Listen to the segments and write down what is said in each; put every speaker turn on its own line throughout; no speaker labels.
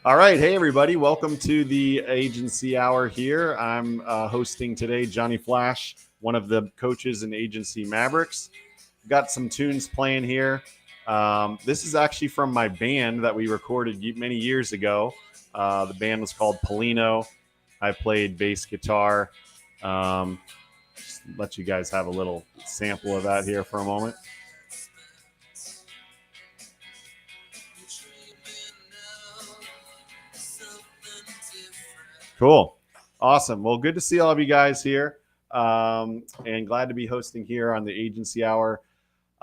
All right. Hey, everybody. Welcome to the Agency Hour here. I'm hosting today Johnny Flash, one of the coaches in Agency Mavericks. Got some tunes playing here. This is actually from my band that we recorded many years ago. The band was called Polino. I played bass guitar. Um, just let you guys have a little sample of that here for a moment. Cool. Awesome. Well, good to see all of you guys here. And glad to be hosting here on the Agency Hour.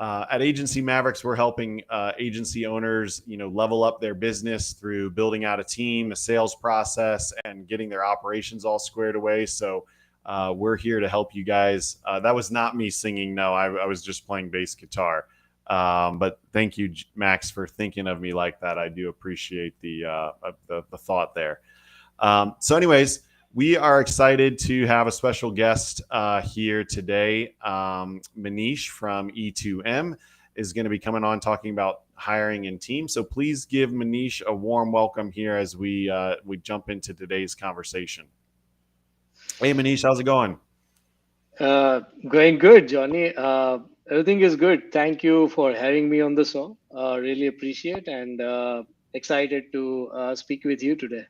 At Agency Mavericks, we're helping agency owners, level up their business through building out a team, a sales process, and getting their operations all squared away. So we're here to help you guys. That was not me singing. No, I was just playing bass guitar. But thank you, Max, for thinking of me like that. I do appreciate the thought there. Anyways, we are excited to have a special guest here today. Manish from E2M is going to be coming on talking about hiring and team. So please give Manish a warm welcome here as we jump into today's conversation. Hey, Manish, how's it going?
Going good, Johnny. Everything is good. Thank you for having me on the show. Really appreciate and excited to speak with you today.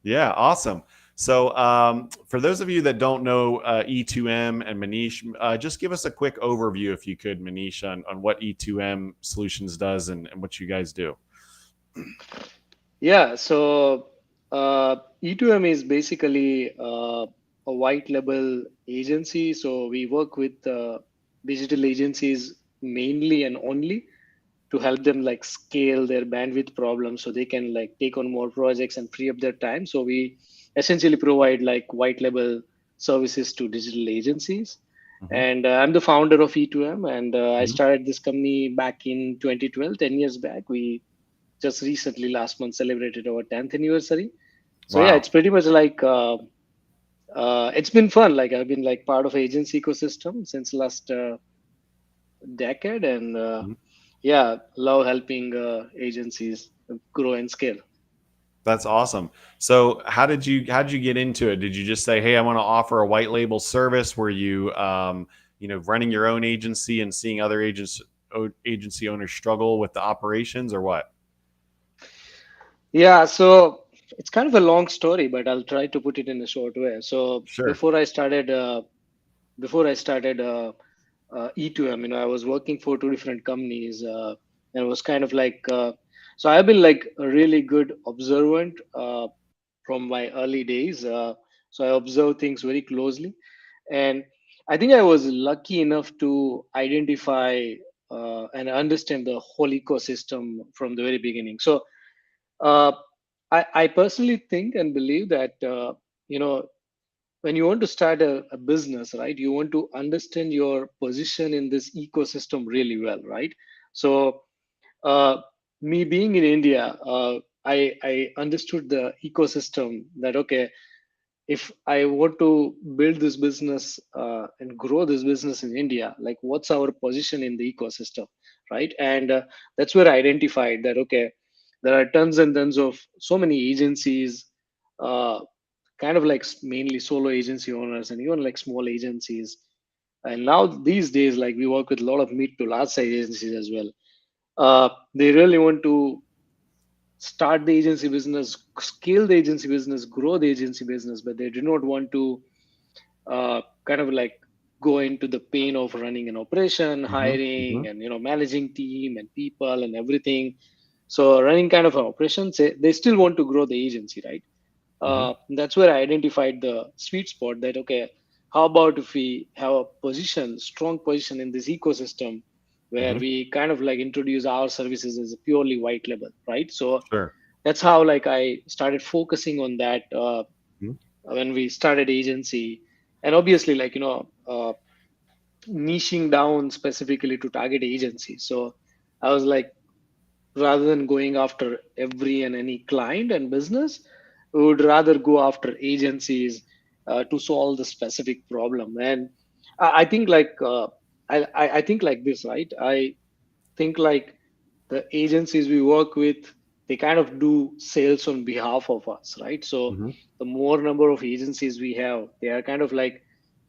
Yeah, awesome. For those of you that don't know E2M and Manish, just give us a quick overview, if you could, Manish, on what E2M Solutions does and what you guys do.
Yeah, so E2M is basically a white label agency. So we work with digital agencies mainly and only to help them like scale their bandwidth problems so they can like take on more projects and free up their time. So we essentially provide like white label services to digital agencies.
Mm-hmm.
And I'm the founder of E2M, and I
Mm-hmm.
started this company back in 2012, 10 years back. We just recently last month celebrated our 10th anniversary. So yeah,
Wow.
it's pretty much like it's been fun. Like I've been like part of agency ecosystem since last decade, and
Mhm.
yeah, love helping agencies grow and scale.
That's awesome. So how did you get into it? Did you just say, "Hey, I want to offer a white label service"? Were you running your own agency and seeing other agency owners struggle with the operations, or what?
Yeah, so it's kind of a long story, but I'll try to put it in a short way. So
Sure.
before I started E2M, I was working for two different companies, and it was kind of like so I've been like a really good observant from my early days. So I observe things very closely, and I think I was lucky enough to identify and understand the whole ecosystem from the very beginning. So uh, I personally think and believe that when you want to start a business, right, you want to understand your position in this ecosystem really well, right? So uh, me being in India, I understood the ecosystem that okay, if I want to build this business and grow this business in India, like what's our position in the ecosystem, right? And that's where I identified that okay, there are tons and tons of so many agencies, uh, kind of like mainly solo agency owners and even like small agencies. And now these days, like we work with a lot of mid to large size agencies as well. They really want to start the agency business, scale the agency business, grow the agency business, but they do not want to kind of like go into the pain of running an operation,
Mm-hmm.
hiring,
Mm-hmm.
and managing team and people and everything. So running kind of an operation, they still want to grow the agency, right?
Mm-hmm.
That's where I identified the sweet spot that okay, how about if we have a position, strong position in this ecosystem where
Mm-hmm.
we kind of like introduce our services as a purely white label, right? So
Sure.
that's how like I started focusing on that
Mm-hmm.
when we started agency, and obviously like niching down specifically to target agencies. So I was like, rather than going after every and any client and business, we would rather go after agencies to solve the specific problem. And I think like I think like this, right? I think like the agencies we work with. they kind of do sales on behalf of us, right? So
Hmm.
the more number of agencies we have, they are kind of like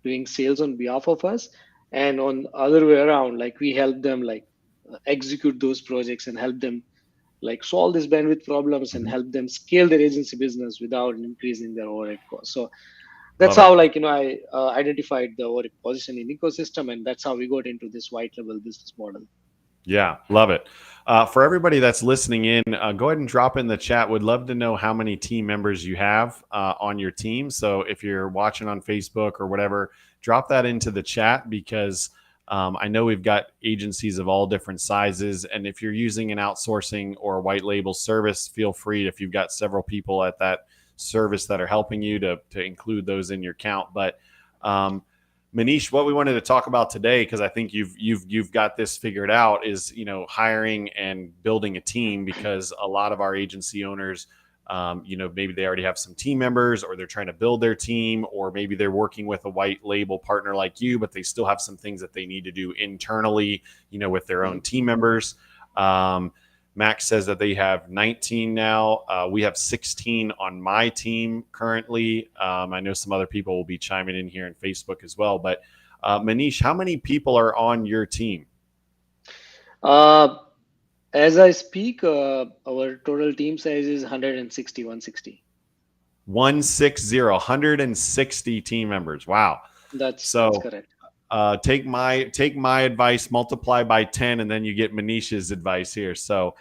doing sales on behalf of us, and on other way around, like we help them like execute those projects and help them like solve these bandwidth problems and
Hmm.
help them scale their agency business without increasing their overhead costs. So that's
Love it.
how like I identified the overhead position in ecosystem, and that's how we got into this white level business model.
Yeah, love it. For everybody that's listening in, go ahead and drop in the chat. Would love to know how many team members you have on your team. So if you're watching on Facebook or whatever, drop that into the chat because I know we've got agencies of all different sizes. And if you're using an outsourcing or a white label service, feel free if you've got several people at that service that are helping you to include those in your count. But um, Manish, what we wanted to talk about today, because I think you've got this figured out, is hiring and building a team. Because a lot of our agency owners, maybe they already have some team members, or they're trying to build their team, or maybe they're working with a white label partner like you, but they still have some things that they need to do internally, with their own
Mhm.
team members. Um, Max says that they have 19 now. We have 16 on my team currently. I know some other people will be chiming in here on Facebook as well. But Manish, how many people are on your team?
Uh, as I speak, our total team size is 160, 160.
160, 160 team members. Wow.
That's
So
correct.
take my advice, multiply by 10, and then you get Manish's advice here. So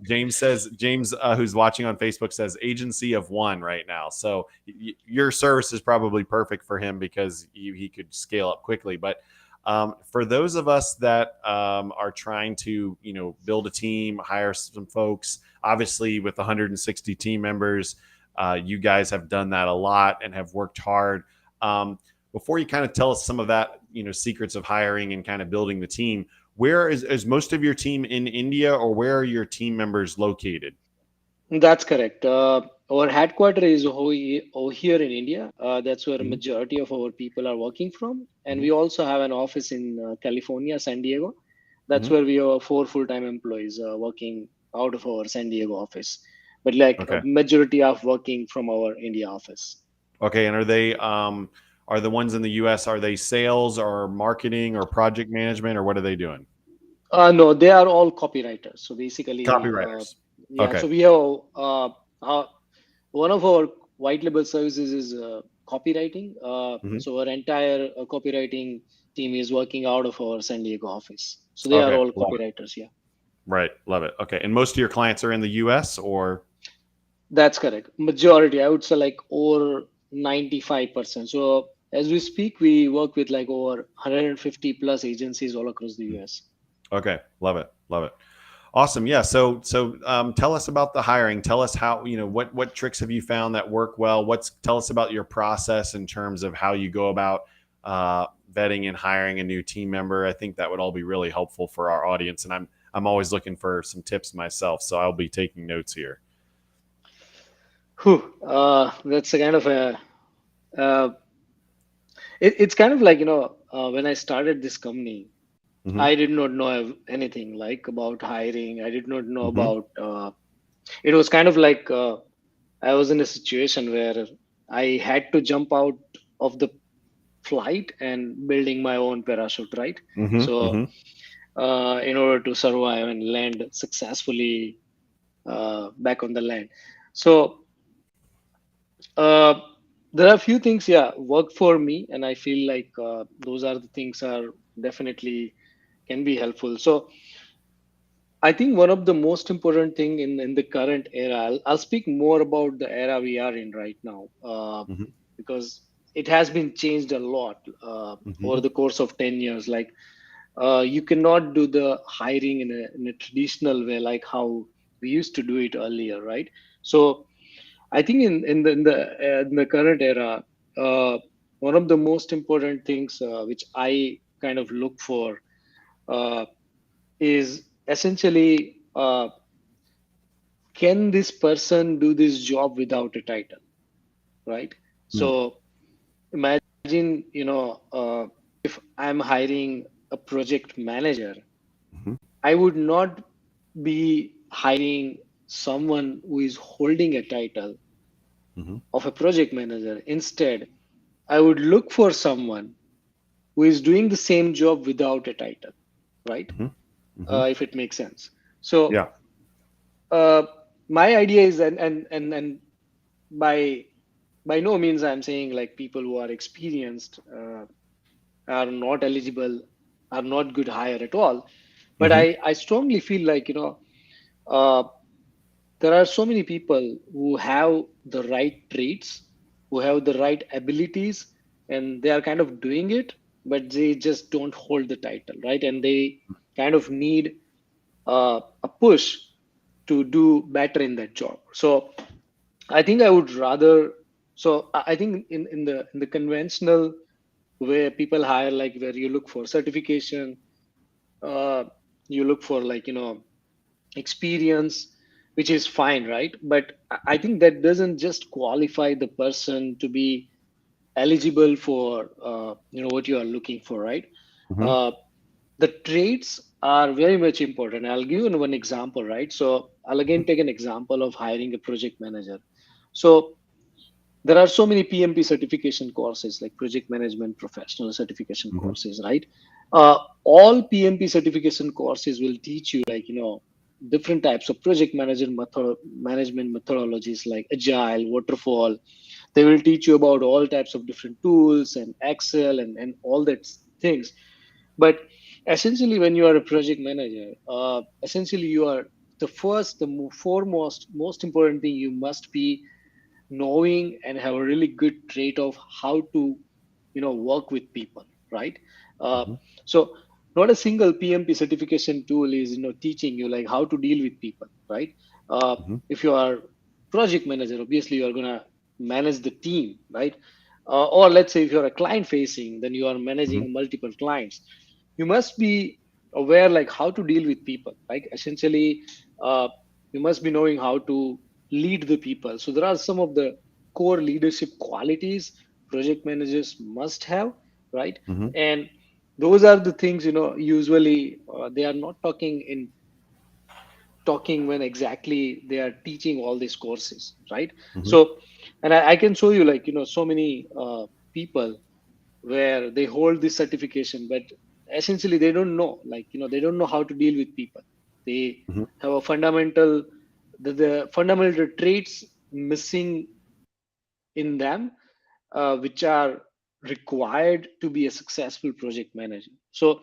James, who's watching on Facebook, says agency of one right now. So your service is probably perfect for him because he could scale up quickly. But for those of us that are trying to build a team, hire some folks, obviously with 160 team members, you guys have done that a lot and have worked hard. Before you kind of tell us some of that, secrets of hiring and kind of building the team, where is most of your team in India, or where are your team members located?
That's correct. Our headquarters is over here in India. That's where a
Hmm.
majority of our people are working from. And
Hmm.
we also have an office in California, San Diego. That's
Hmm.
where we have four full-time employees working out of our San Diego office. But like a
Okay.
majority of working from our India office.
Okay. And are the ones in the US, are they sales or marketing or project management, or what are they doing?
No, they are all copywriters. So basically,
Copywriters.
yeah.
Okay.
So we have one of our white label services is copywriting.
Hmm.
So our entire copywriting team is working out of our San Diego office. So they are
Okay.
all
Love it.
copywriters. Yeah,
Right. Love it. Okay. And most of your clients are in the US, or?
that's correct. Majority, I would say, like over 95%. So as we speak, we work with like over 150 plus agencies all across the US.
Okay. Love it. Love it. Awesome. Yeah. So tell us about the hiring. Tell us how, what tricks have you found that work well? Tell us about your process in terms of how you go about vetting and hiring a new team member. I think that would all be really helpful for our audience. And I'm always looking for some tips myself. So I'll be taking notes here.
Whew, that's a kind of a uh, it's kind of like when I started this company,
Hmm.
I did not know anything like about hiring. I did not know
Hmm.
about it was kind of like I was in a situation where I had to jump out of the flight and building my own parachute, right?
Hmm.
So
Hmm.
in order to survive and land successfully back on the land. So uh, there are a few things, yeah, work for me, and I feel like those are the things are definitely can be helpful. So I think one of the most important thing in the current era, I'll speak more about the era we are in right now,
Hmm.
because it has been changed a lot over
Hmm.
the course of 10 years. Like you cannot do the hiring in a traditional way, like how we used to do it earlier, right? So I think in the current era, uh, one of the most important things which I kind of look for uh, is essentially can this person do this job without a title, right? So imagine if I'm hiring a project manager,
Hmm.
I would not be hiring someone who is holding a title
Mm-hmm.
of a project manager. Instead, I would look for someone who is doing the same job without a title, right?
Mm-hmm. Mm-hmm.
If it makes sense. So
Yeah.
uh, my idea is, and by by no means I'm saying like people who are experienced are not eligible, are not good hire at all. But
Mm-hmm.
I strongly feel like, uh, there are so many people who have the right traits, who have the right abilities, and they are kind of doing it, but they just don't hold the title, right? And they kind of need a push to do better in that job. So I think I would rather. So I think in the conventional way, people hire, like where you look for certification, uh, you look for like experience, which is fine, right? But I think that doesn't just qualify the person to be eligible for what you are looking for, right?
Mm-hmm.
uh, the traits are very much important. I'll give you one example, right? So I'll again take an example of hiring a project manager. So there are so many PMP certification courses, like project management professional certification
Mm-hmm.
courses, right? All PMP certification courses will teach you like different types of project management methodologies like agile, waterfall. They will teach you about all types of different tools and Excel and all that things. But essentially, when you are a project manager, essentially you are the first, foremost, most important thing, you must be knowing and have a really good trait of how to work with people, right? uh,
Mm-hmm.
so not a single PMP certification tool is teaching you like how to deal with people, right? uh,
Mm-hmm.
if you are project manager, obviously you are going to manage the team, right? Or let's say if you're a client facing, then you are
Mm-hmm.
managing multiple clients. You must be aware like how to deal with people, like essentially uh, you must be knowing how to lead the people. So there are some of the core leadership qualities project managers must have, right?
Mm-hmm.
And those are the things usually they are not talking when exactly they are teaching all these courses, right?
Mm-hmm.
So, and I can show you like so many people where they hold this certification, but essentially they don't know, like they don't know how to deal with people. They
Mm-hmm.
have a fundamental the fundamental traits missing in them, which are required to be a successful project manager. So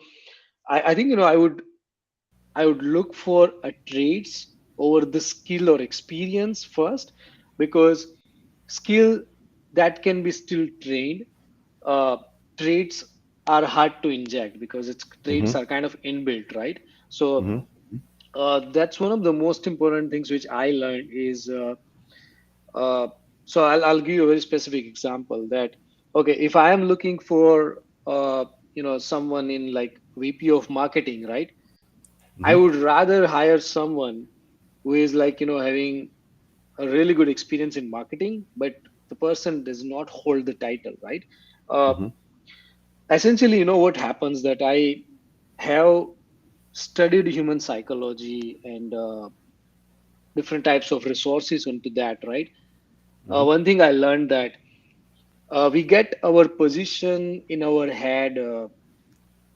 I think I would look for a traits over the skill or experience first, because skill that can be still trained. Uh, Traits are hard to inject because its traits
Mm-hmm.
are kind of inbuilt, right? So
Mm-hmm.
that's one of the most important things which I learned is uh, so I'll give you a very specific example that okay, if I am looking for someone in like VP of marketing, right? I
Mm-hmm.
would rather hire someone who is like having a really good experience in marketing, but the person does not hold the title, right? uh,
Mm-hmm.
Essentially, what happens that I have studied human psychology and different types of resources into that, right?
Mm-hmm.
One thing I learned that we get our position in our head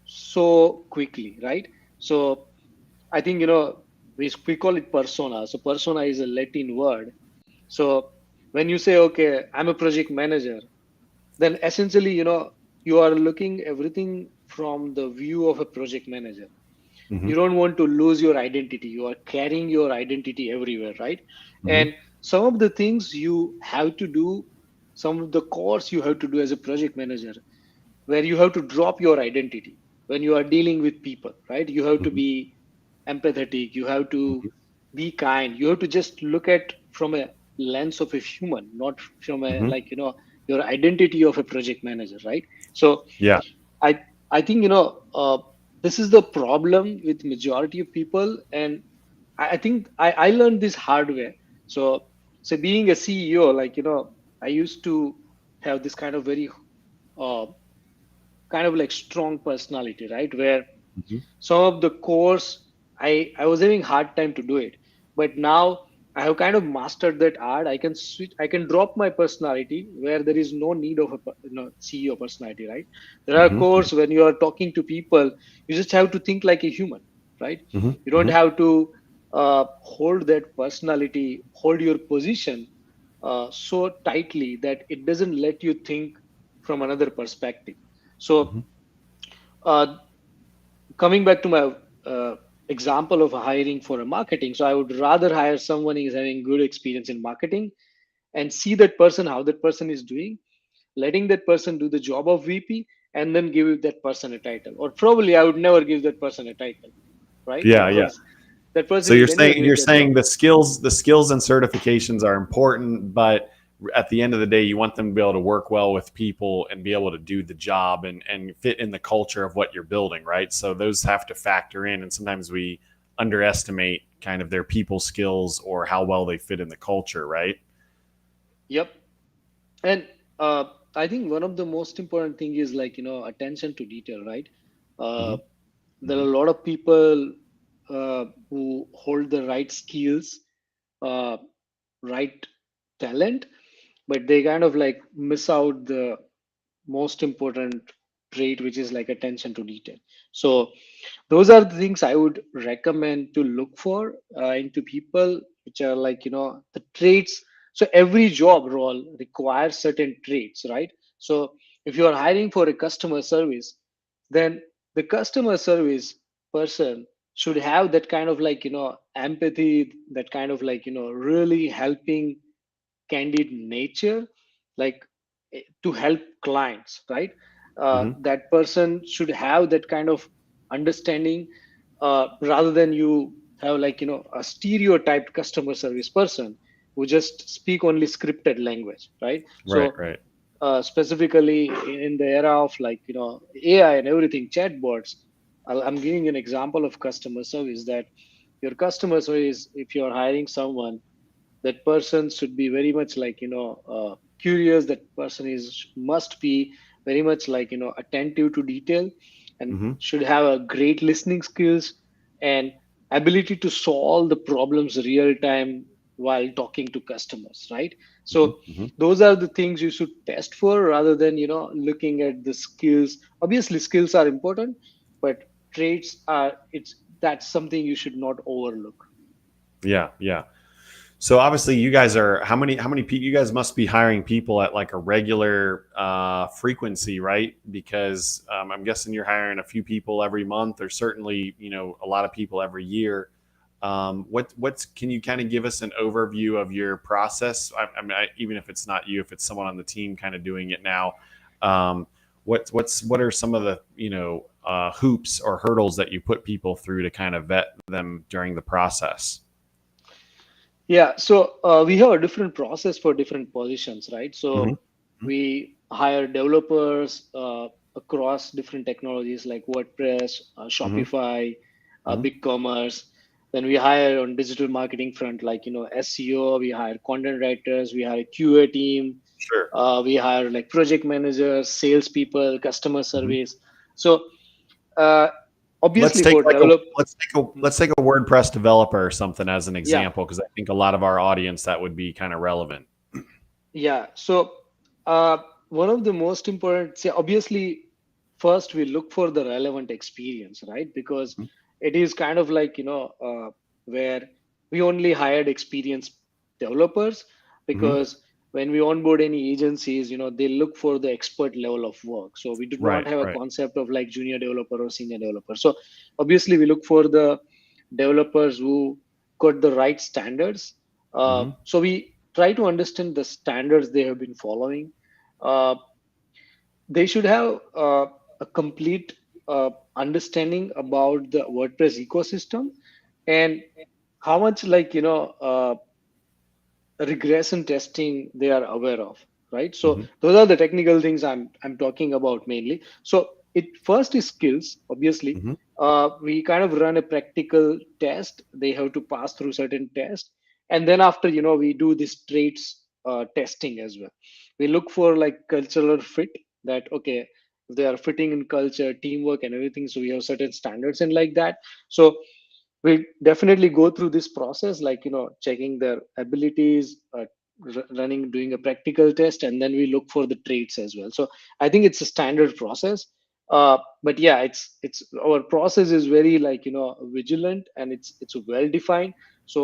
so quickly, right? So I think we call it persona. So persona is a Latin word. So when you say, okay, I'm a project manager, then essentially you are looking everything from the view of a project manager.
Mm-hmm.
You don't want to lose your identity. You are carrying your identity everywhere, right?
Mm-hmm.
And some of the things you have to do, some of the course you have to do as a project manager, where you have to drop your identity when you are dealing with people, right? You have to
Mm-hmm.
be empathetic, you have to be kind, you have to just look at from a lens of a human, not from a
Mm-hmm.
like your identity of a project manager, right? So
Yeah.
I I think this is the problem with majority of people, and I think I learned this hard way. So being a CEO, like I used to have this kind of very uh, kind of like strong personality, right? Where
Mm-hmm.
some of the course I was having hard time to do it, but now I have kind of mastered that art. I can switch. I can drop my personality where there is no need of a CEO personality, right? There are
Hmm.
course when you are talking to people, you just have to think like a human, right?
Hmm.
You don't
Hmm.
have to hold that personality, hold your position so tightly that it doesn't let you think from another perspective. So
Hmm.
uh, coming back to my example of hiring for a marketing, so I would rather hire someone who is having good experience in marketing and see that person how that person is doing, letting that person do the job of VP, and then give that person a title. Or probably I would never give that person a title, right?
Yeah, yeah.
Because that
So
person
you're
is anyway
saying
doing that job.
the skills and certifications are important, but at the end of the day, you want them to be able to work well with people and be able to do the job and fit in the culture of what you're building, right? So those have to factor in, and sometimes we underestimate kind of their people skills or how well they fit in the culture, right?
Yep. And I think one of the most important thing is like attention to detail, right?
Mm-hmm.
Uh, there are
Mm-hmm.
a lot of people who hold the right skills, uh, right talent, but they kind of like miss out the most important trait, which is like attention to detail. So those are the things I would recommend to look for into people, which are like the traits. So every job role requires certain traits, right? So if you are hiring for a customer service, then the customer service person should have that kind of like empathy, that kind of like really helping candid nature, like to help clients, right?
Mm-hmm.
That person should have that kind of understanding, rather than you have like a stereotyped customer service person who just speak only scripted language, right?
Right,
So
right.
specifically in the era of like AI and everything, chatbots. I'm giving an example of customer service, that your customer service, if you're hiring someone, that person should be very much like curious, that person is must be very much like attentive to detail, and
Mm-hmm.
should have a great listening skills and ability to solve the problems real time while talking to customers, right?
Mm-hmm.
So
Mm-hmm.
those are the things you should test for, rather than looking at the skills. Obviously skills are important, but traits are, it's that's something you should not overlook.
Yeah, yeah. So obviously, you guys are how many people? You guys must be hiring people at like a regular frequency, right? Because I'm guessing you're hiring a few people every month, or certainly a lot of people every year. What's can you kind of give us an overview of your process? I mean, even if it's not you, if it's someone on the team kind of doing it now, um, what are some of the hoops or hurdles that you put people through to kind of vet them during the process?
Yeah, so we have a different process for different positions, right? So
Hmm.
we hire developers across different technologies like WordPress,
Hmm.
Shopify,
Hmm.
BigCommerce. Then we hire on digital marketing front, like SEO. We hire content writers. We hire QA team.
Sure.
We hire like project managers, salespeople, customer
Mhm.
service. So uh,
Let's
obviously
take
for
like a
develop,
let's take a WordPress developer or something as an
yeah.
example because I think a lot of our audience that would be kind of relevant.
Yeah. So uh, one of the most important, say, obviously, first we look for the relevant experience, right? Because
Mhm.
it is kind of like, where we only hired experienced developers,
Mhm.
because when we onboard any agencies, they look for the expert level of work. So we do not
Right.
have a
Right.
concept of like junior developer or senior developer. So obviously, we look for the developers who got the right standards.
Mhm.
So we try to understand the standards they have been following. Uh, they should have a complete understanding about the WordPress ecosystem, and how much like regression testing they are aware of, right? So
Mhm.
those are the technical things I'm talking about mainly. So it first is skills, obviously.
Mhm.
We kind of run a practical test, they have to pass through certain tests, and then after we do this traits testing as well. We look for like cultural fit, that okay, if they are fitting in culture, teamwork and everything, so we have certain standards and like that. So we definitely go through this process, like checking their abilities, running, doing a practical test, and then we look for the traits as well. So I think it's a standard process. But yeah, it's our process is very, like, vigilant, and it's well defined. So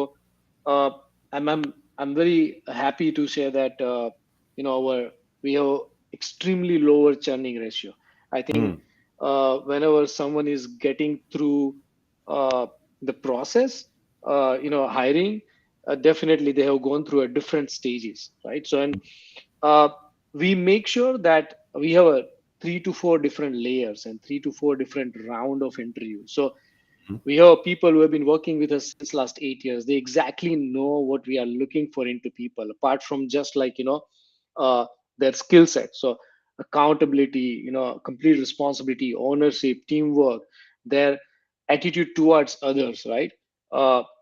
uh, I'm very happy to say that our we have extremely lower churning ratio. I think
Mm,
whenever someone is getting through uh, the process, hiring, definitely they have gone through a different stages, right? So, and uh, we make sure that we have a 3 to 4 different layers and 3 to 4 different round of interviews. So
mhm,
we have people who have been working with us since last 8 years. They exactly know what we are looking for into people, apart from just, like, uh, their skill set. So accountability, complete responsibility, ownership, teamwork, their attitude towards others, right?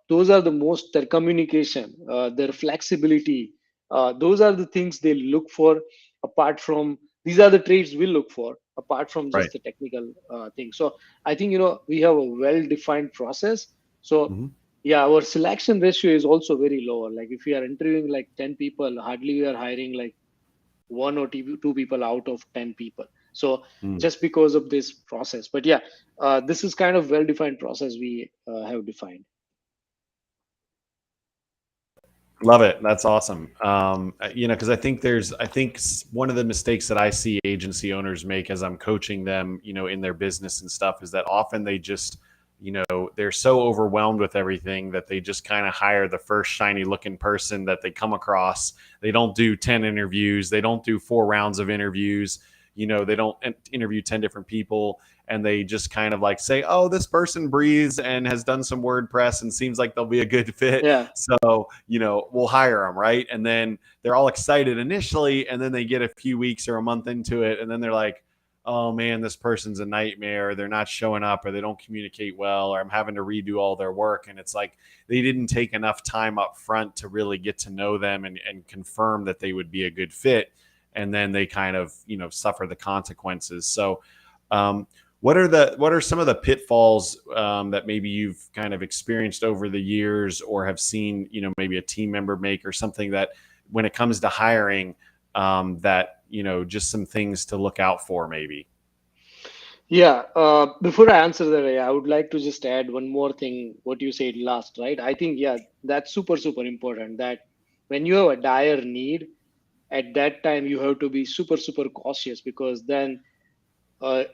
Those are the most, their communication, their flexibility. Those are the things they look for. Apart from, these are the traits we look for, apart from
right.
just the technical thing. So I think we have a well-defined process. So
Mhm.
yeah, our selection ratio is also very lower. Like if we are interviewing like 10 people, hardly we are hiring like one or two people out of 10 people. So
Mm.
just because of this process. But yeah, this is kind of well-defined process we have defined.
Love it. That's awesome. Because I think one of the mistakes that I see agency owners make as I'm coaching them, in their business and stuff, is that often they just, they're so overwhelmed with everything that they just kind of hire the first shiny looking person that they come across. They don't do 10 interviews. They don't do 4 rounds of interviews. They don't interview 10 different people, and they just kind of like say, oh, this person breathes and has done some WordPress and seems like they'll be a good fit.
Yeah,
So, we'll hire them, right? And then they're all excited initially, and then they get a few weeks or a month into it, and then they're like, oh man, this person's a nightmare. They're not showing up, or they don't communicate well, or I'm having to redo all their work. And it's like they didn't take enough time up front to really get to know them and confirm that they would be a good fit. And then they kind of, suffer the consequences. So, um, what are some of the pitfalls that maybe you've kind of experienced over the years, or have seen maybe a team member make, or something that when it comes to hiring, that just some things to look out for maybe?
yeah. Before I answer that, I would like to just add one more thing. What you said last, right? I think, yeah, that's super super important. That when you have a dire need, at that time you have to be super super cautious, because then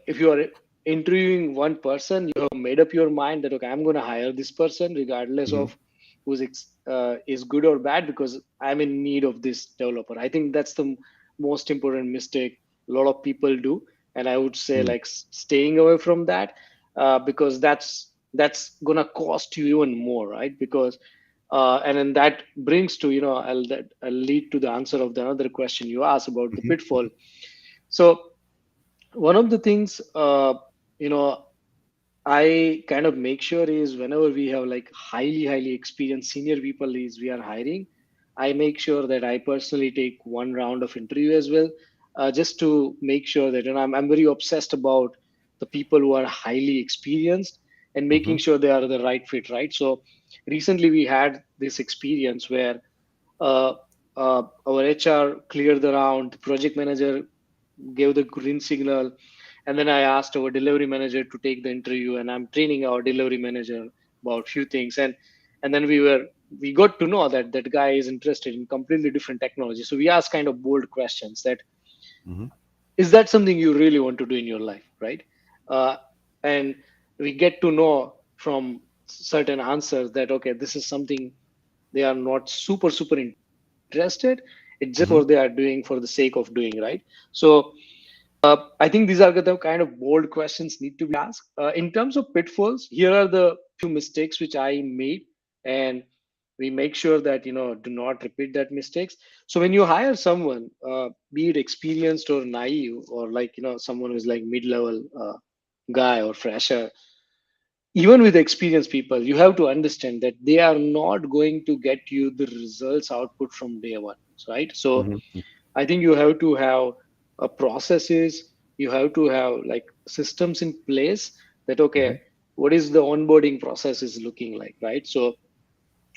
if you are interviewing one person, you have made up your mind that, okay, I'm going to hire this person regardless
Mm-hmm.
of is good or bad, because I'm in need of this developer. I think that's the most important mistake a lot of people do, and I would say, like, staying away from that, because that's going to cost you even more, right? Because and then that brings to, I'll lead to the answer of the another question you asked about the
Mm-hmm.
pitfall. So one of the things you know I kind of make sure is, whenever we have like highly experienced senior people is we are hiring, I make sure that I personally take one round of interview as well, just to make sure that, I'm very obsessed about the people who are highly experienced, and
Mm-hmm.
making sure they are the right fit, right? So recently we had this experience where uh, our HR cleared the round, the project manager gave the green signal, and then I asked our delivery manager to take the interview, and I'm training our delivery manager about few things, and then we got to know that that guy is interested in completely different technology. So we asked kind of bold questions that,
Mm-hmm.
is that something you really want to do in your life, right? uh, and we get to know from certain answers that, okay, this is something they are not super super interested. It's just
Mm-hmm.
what they are doing for the sake of doing, right? So I think these are the kind of bold questions need to be asked. In terms of pitfalls, here are the few mistakes which I made, and we make sure that, do not repeat that mistakes. So when you hire someone, be it experienced or naive, or like, someone who's like mid-level guy or fresher, even with experienced people, you have to understand that they are not going to get you the results output from day one, right? So
Mm-hmm.
I think you have to have processes, you have to have like systems in place that, okay,
Mm-hmm.
what is the onboarding process is looking like, right? So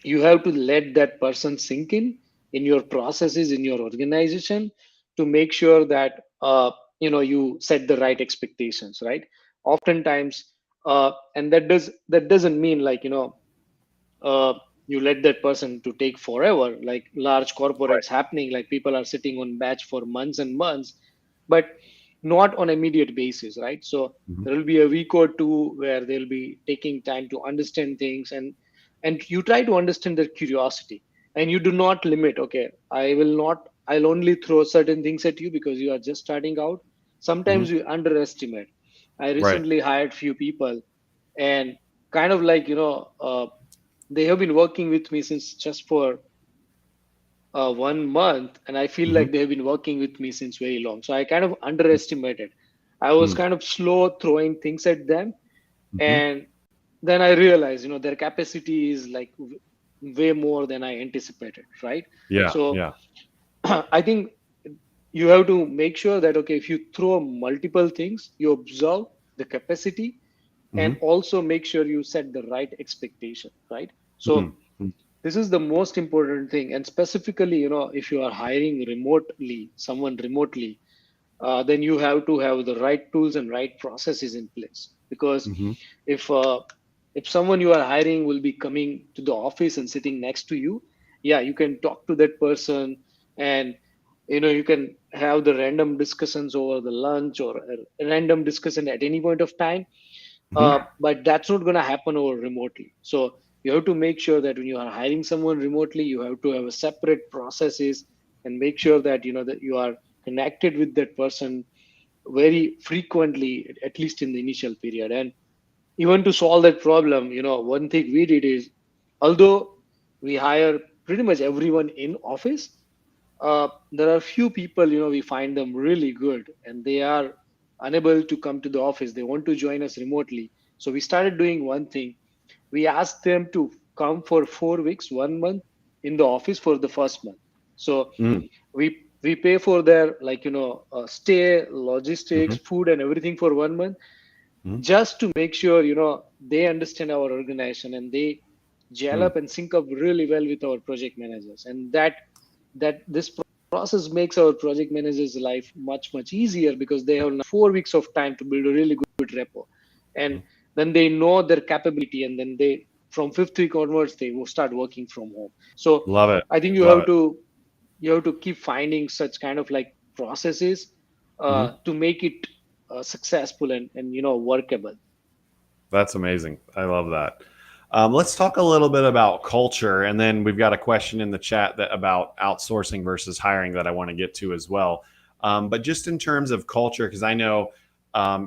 you have to let that person sink in your processes in your organization to make sure that you set the right expectations, right? Oftentimes, and that doesn't mean like uh, you let that person to take forever, like large
Right.
corporates happening, like people are sitting on batch for months and months, but not on immediate basis, right? So
Mhm.
there will be a week or two where they'll be taking time to understand things, and you try to understand their curiosity, and you do not limit. Okay, I'll only throw certain things at you because you are just starting out. Sometimes
Mhm.
you underestimate. I
Right.
recently hired few people, and kind of like they have been working with me since just for 1 month, and I feel
Mhm.
like they have been working with me since very long. So I kind of underestimated. I was
Mhm.
kind of slow throwing things at them,
Mhm.
and then I realized, their capacity is like way more than I anticipated, right?
Yeah.
So
Yeah.
I think you have to make sure that, okay, if you throw multiple things, you observe the capacity, and
Mhm.
also make sure you set the right expectation, right? So
Mhm. Mhm.
this is the most important thing. And specifically, if you are hiring remotely, someone remotely, then you have to have the right tools and right processes in place. Because
Mhm.
if uh, if someone you are hiring will be coming to the office and sitting next to you, yeah, you can talk to that person, and you can have the random discussions over the lunch, or a random discussion at any point of time,
Mhm.
but that's not going to happen over remotely. So you have to make sure that when you are hiring someone remotely, you have to have a separate processes, and make sure that that you are connected with that person very frequently, at least in the initial period. And even to solve that problem, one thing we did is, although we hire pretty much everyone in office, there are few people, we find them really good, and they are unable to come to the office. They want to join us remotely. So we started doing one thing. We asked them to come for 4 weeks, 1 month in the office for the first month. So
Mhm.
we pay for their, like, stay, logistics,
Mhm.
food, and everything for 1 month,
Mhm.
just to make sure they understand our organization, and they gel
Mhm.
up and sync up really well with our project managers. And that this process makes our project managers life much easier, because they have 4 weeks of time to build a really good repo, and
Mhm.
then they know their capability, and then they, from fifth week onwards, they will start working from home. So
Love it.
I think
Love it.
you have to keep finding such kind of like processes
Mhm.
to make it successful and workable.
That's amazing. I love that. Let's talk a little bit about culture, and then we've got a question in the chat that about outsourcing versus hiring that I want to get to as well. But just in terms of culture, because I know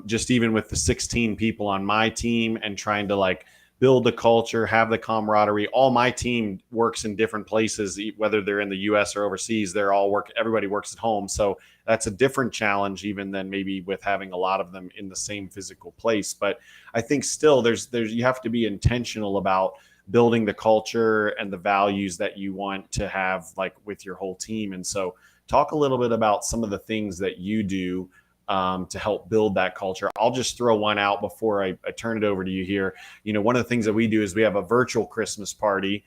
just even with the 16 people on my team and trying to like build the culture, have the camaraderie. All my team works in different places, whether they're in the U.S. or overseas. They're all work. Everybody works at home, so that's a different challenge even than maybe with having a lot of them in the same physical place. But I think still there's you have to be intentional about building the culture and the values that you want to have like with your whole team. And so talk a little bit about some of the things that you do to help build that culture. I'll just throw one out before I turn it over to you here. One of the things that we do is we have a virtual Christmas party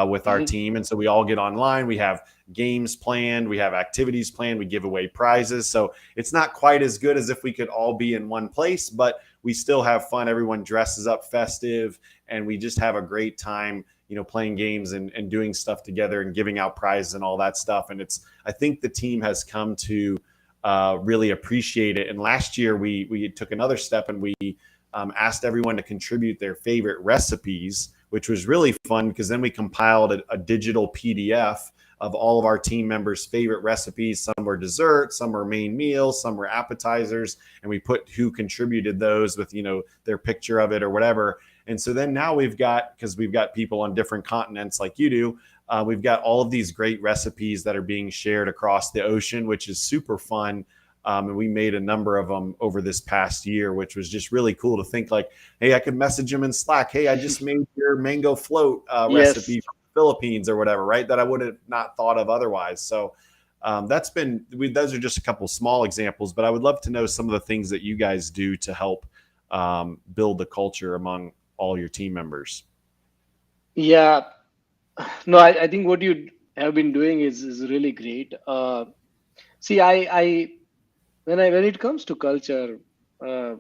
with our
Mhm.
team. And so we all get online. We have games planned, we have activities planned, we give away prizes. So it's not quite as good as if we could all be in one place, but we still have fun. Everyone dresses up festive, and we just have a great time, playing games and doing stuff together and giving out prizes and all that stuff. And I think the team has come to really appreciate it. And last year we took another step, and we asked everyone to contribute their favorite recipes, which was really fun because then we compiled a digital PDF of all of our team members' favorite recipes. Some were desserts, some were main meals, some were appetizers, and we put who contributed those with their picture of it or whatever. And so then now because we've got people on different continents like you do, we've got all of these great recipes that are being shared across the ocean, which is super fun. And we made a number of them over this past year, which was just really cool to think like, hey, I could message them in Slack. Hey, I just made your mango float
Yes.
recipe from the Philippines or whatever, right? That I would have not thought of otherwise. So those are just a couple small examples, but I would love to know some of the things that you guys do to help build the culture among all your team members?
Yeah, no, I think what you have been doing is really great. See, I when it comes to culture, uh,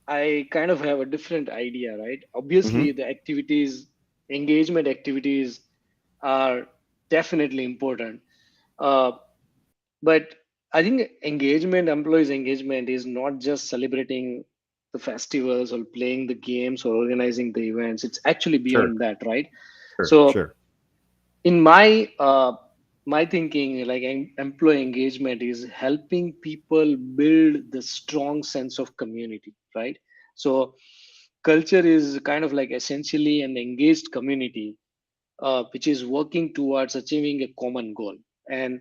I kind of have a different idea, right?
Hmm.
Obviously, the activities, engagement activities, are definitely important. Uh, but I think employees' engagement is not just celebrating the festivals or playing the games or organizing the events. It's actually
Sure,
beyond that, right?
sure,
So
sure.
in my thinking, like employee engagement is helping people build the strong sense of community, right? So culture is kind of like essentially an engaged community, which is working towards achieving a common goal. And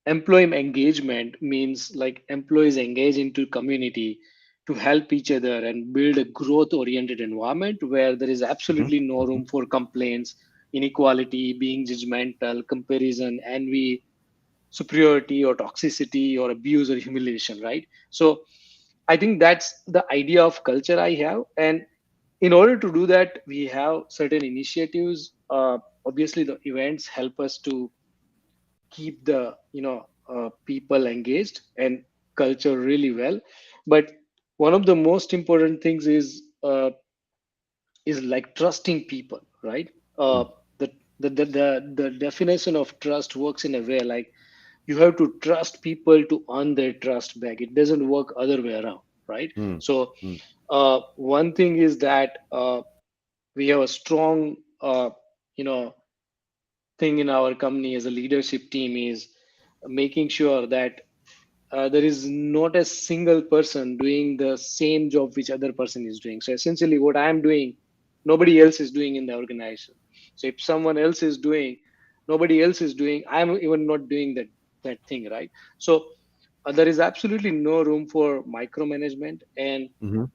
employee engagement means like employees engage into community to help each other and build a growth oriented environment where there is
Hmm.
absolutely no
Hmm.
room for complaints, inequality, being judgmental, comparison, envy, superiority, or toxicity, or abuse or humiliation, right? So I think that's the idea of culture I have. And in order to do that, we have certain initiatives. Obviously the events help us to keep the people engaged and culture really well. But one of the most important things is like trusting people, right? uh the the definition of trust works in a way like you have to trust people to earn their trust back. It doesn't work other way around, right?
Hmm.
So
Hmm.
one thing is that we have a strong you know thing in our company as a leadership team is making sure that there is not a single person doing the same job which other person is doing. So essentially what I am doing, nobody else is doing in the organization. So if someone else is doing, nobody else is doing, I'm even not doing that thing, right? So there is absolutely no room for micromanagement. And
Hmm.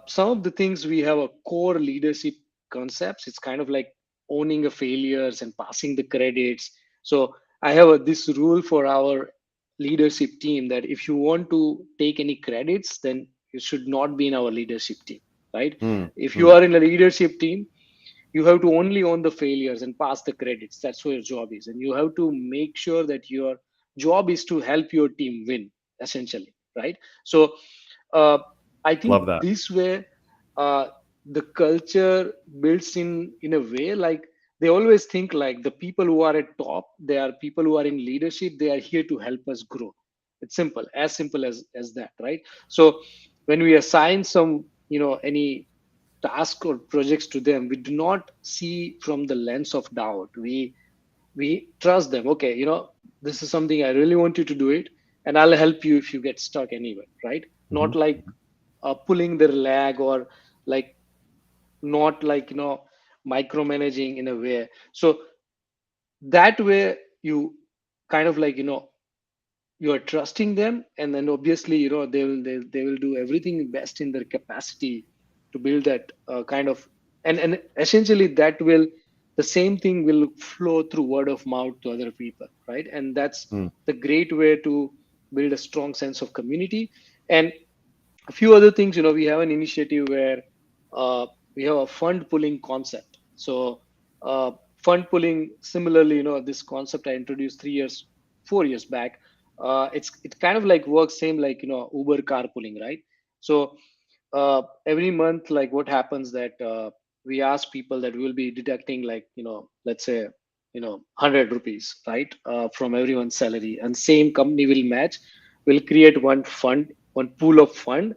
some of the things we have a core leadership concepts. It's kind of like owning the failures and passing the credits. So I have this rule for our leadership team that if you want to take any credits, then you should not be in our leadership team, right?
Hmm.
If you
Hmm.
are in a leadership team, you have to only own the failures and pass the credits. That's what your job is. And you have to make sure that your job is to help your team win, essentially, right? So uh, I think
Love that.
this way, uh, the culture builds in a way like they always think like the people who are at top, they are people who are in leadership, they are here to help us grow. It's simple as that, right? So when we assign some, any task or projects to them, we do not see from the lens of doubt. We trust them. Okay, this is something I really want you to do it, and I'll help you if you get stuck anywhere, right?
Hmm.
Not like pulling their leg or like not like micromanaging in a way. So that way you kind of like you are trusting them, and then obviously they will do everything best in their capacity to build that kind of, and essentially that will, the same thing will flow through word of mouth to other people, right? And that's
Hmm.
the great way to build a strong sense of community. And a few other things, we have an initiative where uh, we have a fund pulling concept. So uh, fund pulling, similarly, this concept I introduced 3 years 4 years back. It kind of like works same like Uber carpooling, right? So every month, like what happens that we ask people that we will be deducting like let's say 100 rupees, right, from everyone's salary, and same company will match, will create one fund, one pool of fund.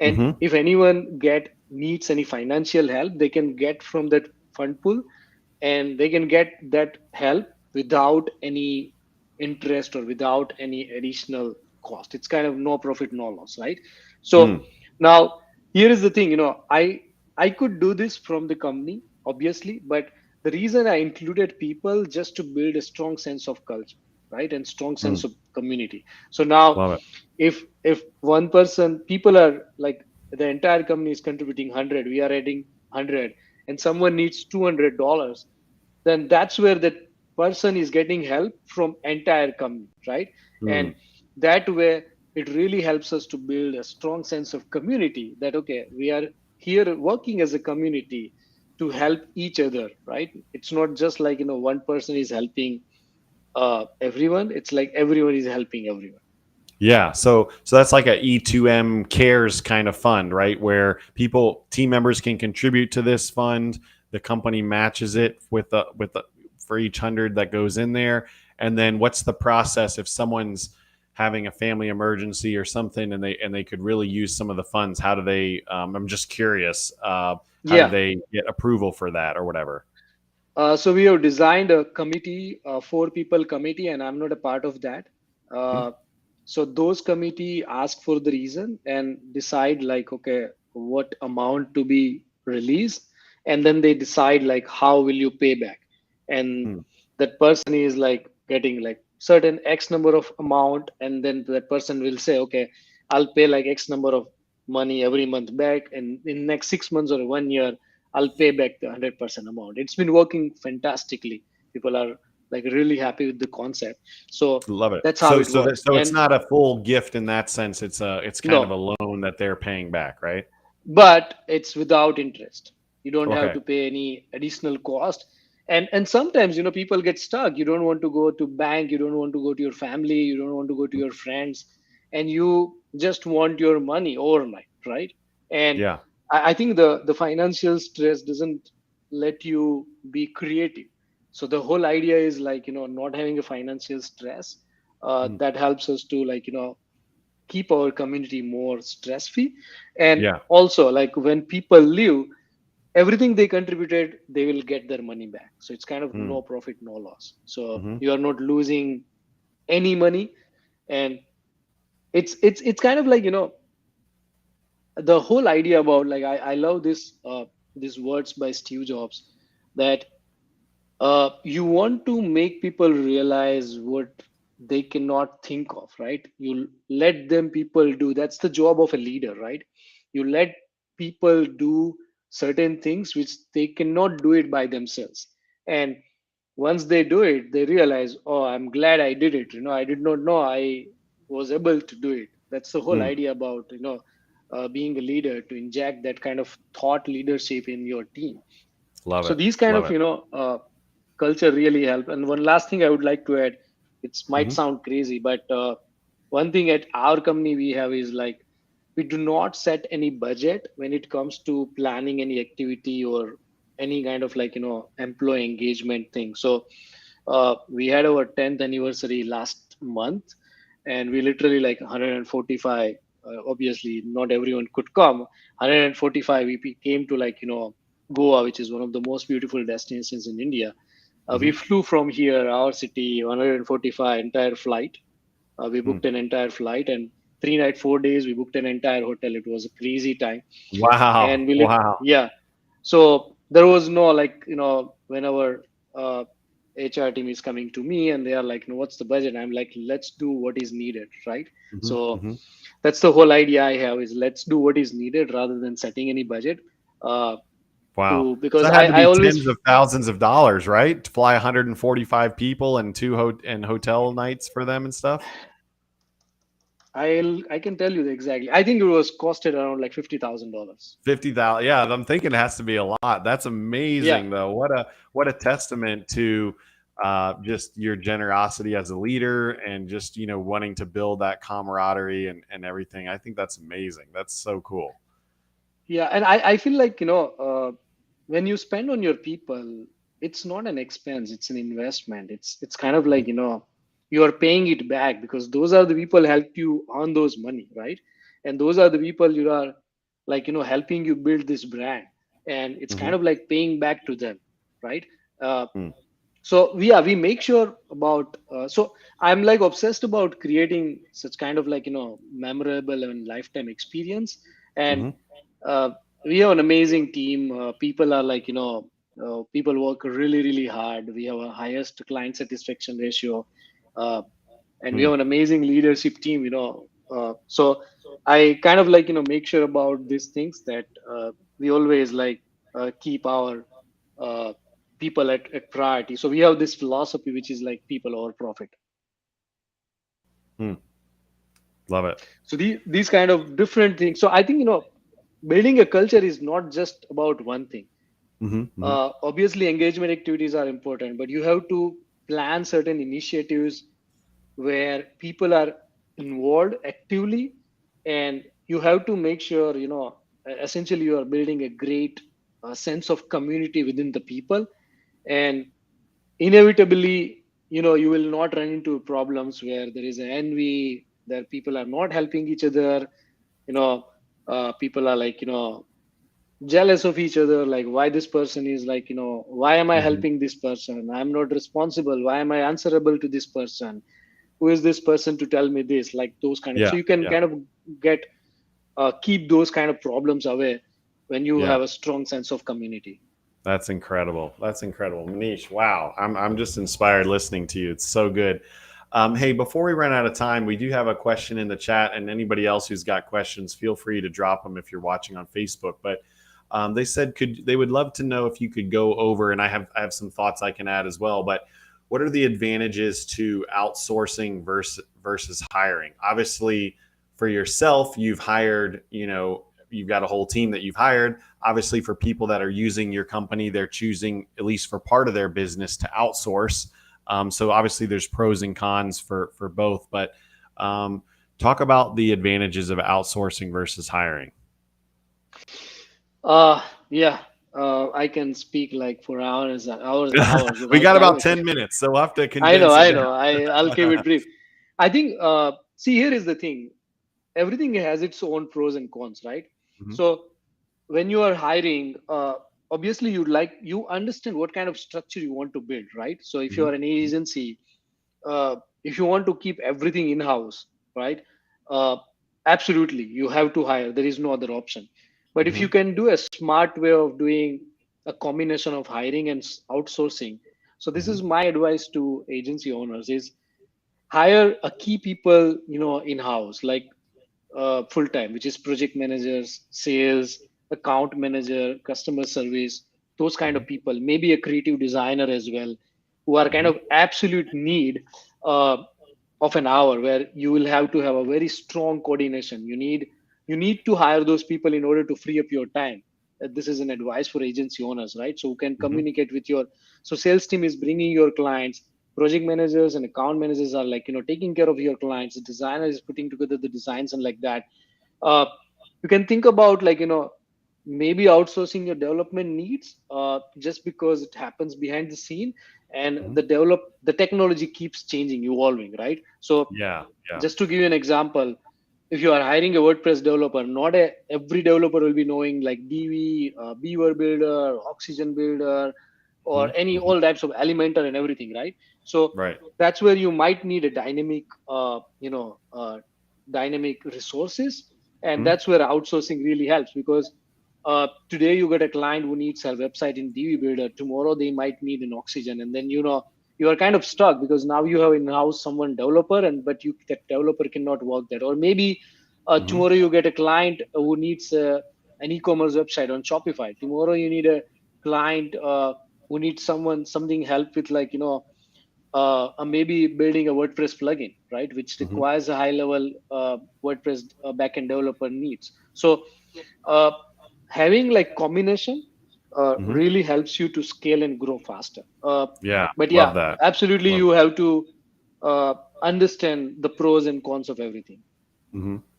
And
Hmm.
if anyone get needs any financial help, they can get from that fund pool, and they can get that help without any interest or without any additional cost. It's kind of no profit no loss, right? So
Hmm.
now here is the thing, I could do this from the company obviously, but the reason I included people just to build a strong sense of culture, right, and strong
Hmm.
sense of community. So now
Love it.
if one person, people are like, the entire company is contributing 100, we are adding 100, and someone needs $200, then that's where that person is getting help from entire company, right?
Hmm.
And that way it really helps us to build a strong sense of community, that okay, we are here working as a community to help each other, right? It's not just like, one person is helping everyone. It's like everyone is helping everyone.
Yeah, so that's like a E2M cares kind of fund, right? Where people team members can contribute to this fund. The company matches it with the for each hundred that goes in there. And then what's the process if someone's having a family emergency or something, and they could really use some of the funds? How do they? I'm just curious. How do
Yeah.
they get approval for that or whatever?
So we have designed a committee, a 4 people committee, and I'm not a part of that.
Hmm?
Uh, so those committee ask for the reason and decide like, okay, what amount to be released, and then they decide like how will you pay back, and
Hmm.
that person is like getting like certain X number of amount, and then that person will say, okay, I'll pay like X number of money every month back, and in next 6 months or 1 year I'll pay back the 100% amount. It's been working fantastically. People are like really happy with the concept. So
Love it.
that's how
So
it
so that
works.
so it's
And
not a full gift in that sense. It's kind of a
no,
loan that they're paying back, right?
but it's without interest. You don't have
Okay.
to pay any additional cost. And sometimes, people get stuck. You don't want to go to bank, you don't want to go to your family, you don't want to go to your friends, and you just want your money overnight, right? And
Yeah.
I think the financial stress doesn't let you be creative. So the whole idea is like, not having a financial stress.
Mm.
That helps us to like, keep our community more stress free. And
Yeah.
also like when people leave, everything they contributed, they will get their money back. So it's kind of
Mm.
no profit no loss, so
Hmm.
you are not losing any money. And it's kind of like, the whole idea about like, I love this these words by Steve Jobs, that you want to make people realize what they cannot think of, right? You let them people do. That's the job of a leader, right? You let people do certain things which they cannot do it by themselves. And once they do it, they realize, oh, I'm glad I did it. I did not know I was able to do it. That's the whole
Mm.
idea about, being a leader, to inject that kind of thought leadership in your team.
Love
So
it.
these kind
Love
of,
it.
culture really help. And one last thing I would like to add, it might
Hmm.
sound crazy, but one thing at our company we have is like, we do not set any budget when it comes to planning any activity or any kind of like, employee engagement thing. So we had our 10th anniversary last month, and we literally like 145. Obviously, not everyone could come. 145. We came to like, Goa, which is one of the most beautiful destinations in India. We
Hmm.
flew from here, our city, 145 entire flight. We
Mm.
booked an entire flight, and 3 night, 4 days, we booked an entire hotel. It was a crazy time. And
Wow. Wow.
yeah. So there was no like, when our HR team is coming to me and they are like, what's the budget? I'm like, let's do what is needed, right?
Hmm.
So
Hmm.
that's the whole idea I have, is let's do what is needed rather than setting any budget. Uh,
Wow.
to
So
because
that
I,
had to
I
be
always
tens of thousands of dollars, right? To fly 145 people and and hotel nights for them and stuff.
I can tell you exactly. I think it was costed around like $50,000.
50,000. Yeah, I'm thinking it has to be a lot. That's
Yeah.
amazing, though. What a testament to just your generosity as a leader and just wanting to build that camaraderie and everything. I think that's amazing. That's so cool.
Yeah, and I feel like, when you spend on your people, it's not an expense, it's an investment. It's kind of like, you are paying it back, because those are the people helped you earn those money, right? And those are the people you are like, helping you build this brand, and it's
Hmm.
kind of like paying back to them, right? Uh,
Hmm.
so we make sure about so I'm like obsessed about creating such kind of like, memorable and lifetime experience. And
Hmm.
uh, we have an amazing team. People are like, people work really really hard. We have a highest client satisfaction ratio, uh, and we
Hmm.
have an amazing leadership team, so I kind of like, make sure about these things, that we always like keep our uh, people at priority. So we have this philosophy which is like people over profit.
Hmm. Love it.
So these kind of different things. So I think, building a culture is not just about one thing.
Hmm. Hmm.
Obviously, engagement activities are important, but you have to plan certain initiatives where people are involved actively, and you have to make sure, essentially you are building a great sense of community within the people. And inevitably, you will not run into problems where there is an envy, that people are not helping each other, you know people are like, jealous of each other, like why this person is like, why am I
Hmm.
helping this person, I'm not responsible, why am I answerable to this person, who is this person to tell me this, like those kind of.
Yeah.
So you can
Yeah.
kind of get keep those kind of problems away when you
Yeah.
have a strong sense of community.
That's incredible. That's incredible. Manish, wow. I'm just inspired listening to you. It's so good. Hey, before we run out of time, we do have a question in the chat, and anybody else who's got questions, feel free to drop them if you're watching on Facebook. But they said they would love to know if you could go over, and I have some thoughts I can add as well. But what are the advantages to outsourcing versus hiring? Obviously, for yourself, you've hired, you've got a whole team that you've hired. Obviously, for people that are using your company, they're choosing, at least for part of their business, to outsource. So obviously there's pros and cons for both, but talk about the advantages of outsourcing versus hiring.
Yeah, I can speak like for hours and hours and hours
We
without
got
time.
about 10 minutes, so we'll have to
I know,
condense it
I know.
down.
I'll keep it brief. I think, see, here is the thing. Everything has its own pros and cons, right?
Mhm.
So when you are hiring, obviously you understand what kind of structure you want to build, right? So if you
Mhm.
are an agency, if you want to keep everything in house, right? Uh, Absolutely, you have to hire. There is no other option. But if you
Mhm.
can do a smart way of doing a combination of hiring and outsourcing, so this
Mhm.
is my advice to agency owners: is hire a key people, in house, like full time, which is project managers, sales, account manager, customer service, those kind
Mhm.
of people, maybe a creative designer as well, who are kind
Mhm.
of absolute need uh, of an hour, where you will have to have a very strong coordination. You need to hire those people in order to free up your time. This is an advice for agency owners, right? So who can
Mhm.
communicate with your, so sales team is bringing your clients, project managers and account managers are like, taking care of your clients, the designer is putting together the designs and like that. uh, you can think about like, maybe outsourcing your development needs, just because it happens behind the scene, and
Mhm.
the technology keeps changing, evolving, right? So
Yeah. Yeah.
just to give you an example, if you are hiring a WordPress developer, not every developer will be knowing like Divi, Beaver Builder, Oxygen Builder, or
Mhm.
any
Mhm.
all types of Elementor and everything, right? So
Right.
that's where you might need a dynamic resources, and
Mhm.
that's where outsourcing really helps, because today you get a client who needs a website in Divi Builder, tomorrow they might need an Oxygen, and then you are kind of stuck, because now you have in-house someone developer, and but that developer cannot work that. Or maybe
Mhm.
tomorrow you get a client who needs an e-commerce website on Shopify, tomorrow you need a client who needs something help with, like, maybe building a WordPress plugin, right, which
Mhm.
requires a high level WordPress backend developer needs. So uh, having like combination
Mhm.
really helps you to scale and grow faster.
Yeah.
But
Love
yeah,
that.
absolutely,
Love.
you have to understand the pros and cons of everything.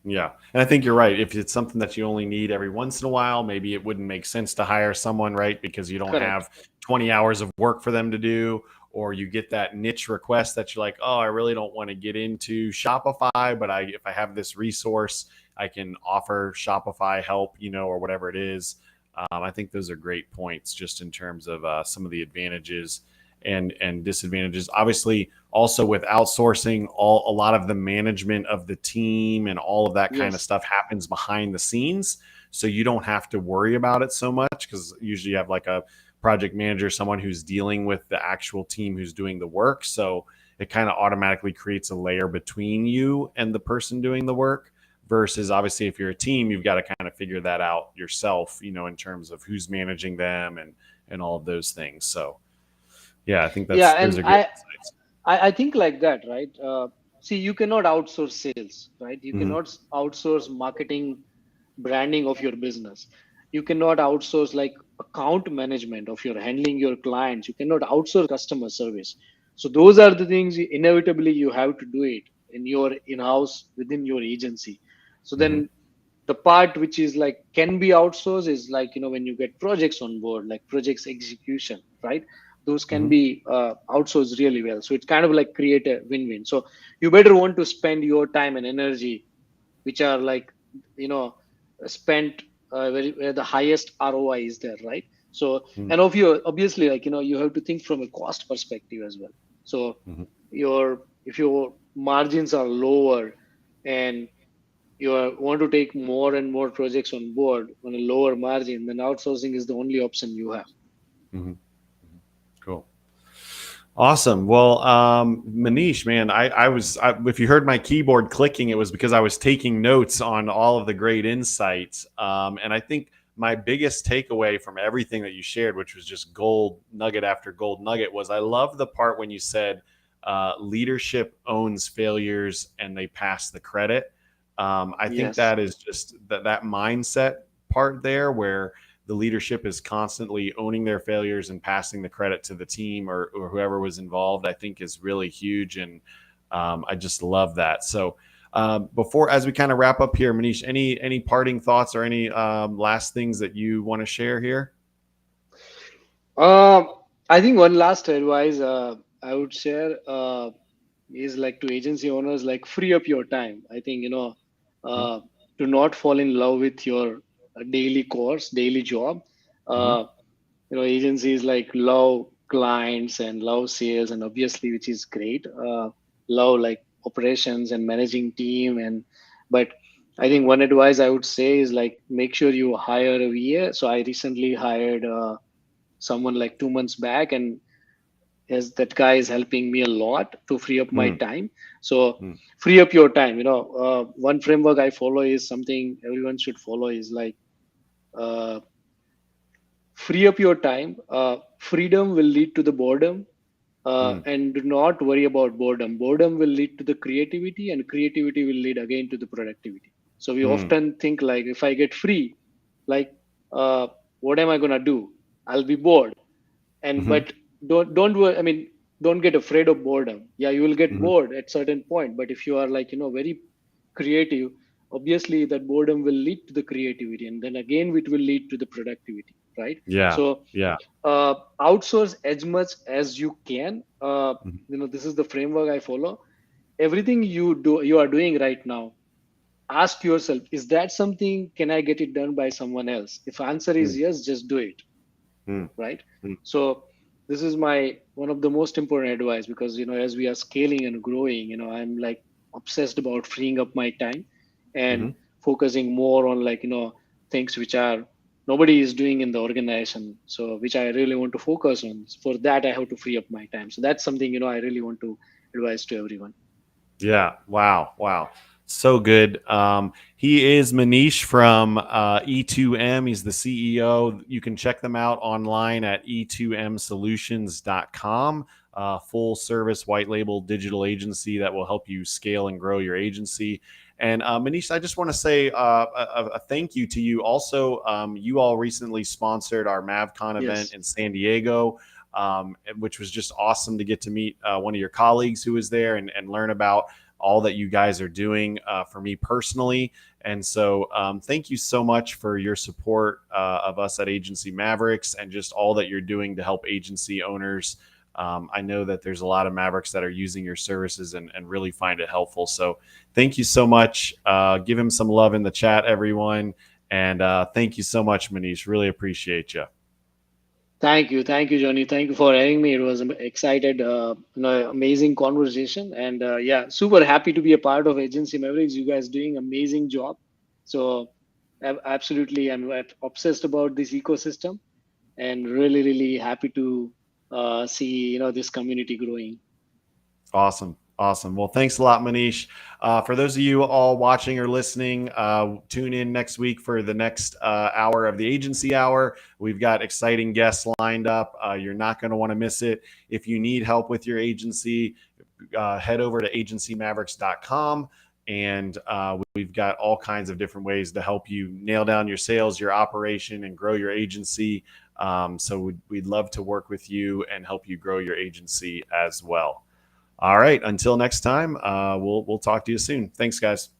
Yeah. And I think you're right. If it's something that you only need every once in a while, maybe it wouldn't make sense to hire someone, right? Because you don't
Correct.
have 20 hours of work for them to do, or you get that niche request that you're like, oh, I really don't want to get into Shopify, but if I have this resource, I can offer Shopify help, or whatever it is. I think those are great points just in terms of some of the advantages and disadvantages. Obviously, also with outsourcing, a lot of the management of the team and all of that kind of
Yes.
stuff happens behind the scenes. So you don't have to worry about it so much, because usually you have like a project manager, someone who's dealing with the actual team who's doing the work. So it kind of automatically creates a layer between you and the person doing the work. Versus obviously, if you're a team, you've got to kind of figure that out yourself, in terms of who's managing them and all of those things. So yeah, I think
Yeah,
those
and
are great insights.
I think like that, right? see, you cannot outsource sales, right? You
Hmm.
cannot outsource marketing, branding of your business. You cannot outsource like account management of your handling your clients. You cannot outsource customer service. So those are the things inevitably you have to do it in your in-house within your agency. So
Hmm.
then the part which is like can be outsourced is like, when you get projects on board, like projects execution, right? Those can
Hmm.
be outsourced really well. So it's kind of like create a win-win. So you better want to spend your time and energy which are like, you know spent where the highest ROI is there, right? So,
Hmm.
and of you obviously, like, you have to think from a cost perspective as well. So
Hmm.
your if your margins are lower and want to take more and more projects on board on a lower margin, then outsourcing is the only option you have.
Hmm. Cool. Awesome. Well, Manish, man, if you heard my keyboard clicking, it was because I was taking notes on all of the great insights. And I think my biggest takeaway from everything that you shared, which was just gold nugget after gold nugget, was I love the part when you said leadership owns failures and they pass the credit. I think
Yes.
that is just that mindset part there where the leadership is constantly owning their failures and passing the credit to the team or whoever was involved, I think is really huge. And I just love that. So before, as we kind of wrap up here, Manish, any parting thoughts or any last things that you want to share here?
Uh, I think one last advice I would share is like to agency owners, like free up your time. I think, uh, to not fall in love with your daily course, daily job.
Mm-hmm.
Uh, Agencies like love clients and love sales, and obviously, which is great. Love like operations and managing team, but I think one advice I would say is like make sure you hire a VA. So I recently hired someone like 2 months back, and as that guy is helping me a lot to free up my time. So
Mm-hmm.
free up your time. One framework I follow is something everyone should follow is like uh, free up your time. Freedom will lead to the boredom, and do not worry about boredom. Boredom will lead to the creativity, and creativity will lead again to the productivity. So we
Mm-hmm.
often think like, if I get free, like, uh, what am I gonna do? I'll be bored. And
Mm-hmm.
but don't worry. I mean, don't get afraid of boredom. Yeah, you will get
Mm-hmm.
bored at certain point. But if you are like, very creative, obviously that boredom will lead to the creativity, and then again it will lead to the productivity, right?
Yeah.
So
Yeah.
outsource as much as you can. This is the framework I follow. Everything you are doing right now, ask yourself, is that something, can I get it done by someone else? If answer is yes, just do it, right?
Mm-hmm.
So this is my one of the most important advice, because as we are scaling and growing, I'm like obsessed about freeing up my time and
Mm-hmm.
focusing more on like, things which are nobody is doing in the organization, so which I really want to focus on. For that, I have to free up my time. So that's something, I really want to advise to everyone.
Yeah. Wow. Wow. So good. He is Manish from E2M. He's the CEO. You can check them out online at e2msolutions.com. Full service white label digital agency that will help you scale and grow your agency. And Manish, I just want to say a thank you to you. Also, you all recently sponsored our MavCon event
Yes.
in San Diego, which was just awesome to get to meet one of your colleagues who was there and learn about all that you guys are doing for me personally. And so, thank you so much for your support of us at Agency Mavericks and just all that you're doing to help agency owners. I know that there's a lot of Mavericks that are using your services and really find it helpful. So, thank you so much. Give him some love in the chat, everyone. And thank you so much, Manish. Really appreciate you.
Thank you, Johnny. Thank you for having me. It was excited, amazing conversation, and yeah, super happy to be a part of Agency Mavericks. You guys doing amazing job. So, absolutely, I'm obsessed about this ecosystem, and really, really happy to see this community growing.
Awesome. Awesome. Well, thanks a lot, Manish. For those of you all watching or listening, tune in next week for the next hour of the Agency Hour. We've got exciting guests lined up. You're not going to want to miss it. If you need help with your agency, head over to agencymavericks.com, and we've got all kinds of different ways to help you nail down your sales, your operation, and grow your agency. So we'd love to work with you and help you grow your agency as well. All right. Until next time, we'll talk to you soon. Thanks, guys.